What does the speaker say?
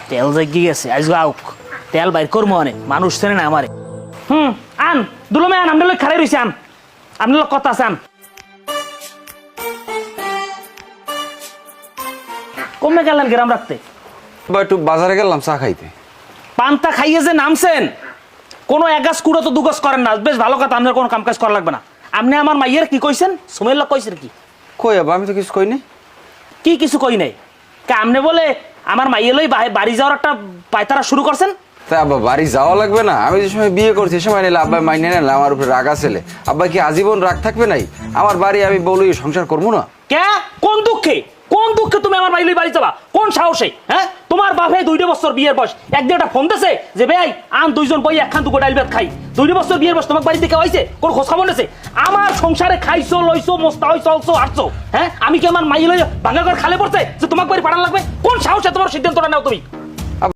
তেল জাগি গেছে আজ আউক তেল বাইর করবো অনেক মানুষ চেনে না আমারে আন দুলমে আন আপনার লোক খারাই রয়েছে আন আপনার লোক কথা আছে আন কমে গেলেন গ্রাম রাখতে বা একটু বাজারে গেলাম চা খাইতে। পান্তা খাইয়ে যে নামছেন কোনো এক গাছ কুড়ো তো দু গাছ করেন না বেশ ভালো কথা আপনার কোনো কাম কাজ করা লাগবে না আপনি আমার মাইয়ের কি কইছেন সুমের লোক কইছেন কি কই আবার আমি তো কিছু কইনি। কি কিছু কই নাই আপনি বলে আমার মাইয়ে লই বাড়ি যাওয়ার একটা পায়তারা শুরু করছেন। তাই আব্বা বাড়ি যাওয়া লাগবে না? আমি যে সময় বিয়ে করছি সে সময় নিলে আব্বা মাইনে নিলে আমার উপরে রাগ ছেলে আব্বা কি আজীবন রাগ থাকবে নাই? আমার বাড়ি আমি বলি সংসার করবো না। কে কোন দুঃখে তুমি আমার বাড়ি বাড়ি যাবা কোন সাহসে? হ্যাঁ তোমার বাপে 2 বছর বিয়ের বয়স একদিন একটা ফোন দিছে যে ভাই আন দুইজন বই একখান দুটো ডাইল ভাত খাই 2 বছর বিয়ের বয়স তোমার বাড়িতে কেউ আইছে কোন খোঁজ খবর নেছে? আমার সংসারে খাইছো লইছো মোস্তা হইছো চলছো আসছো হ্যাঁ আমি কি আমার মাইয়ে লই ভাঙা ঘর খালে পড়ছে যে তোমাকে বাড়ি পাঠান লাগবে? কোন সাহসে তোমার সিদ্ধান্তটা নাও তুমি?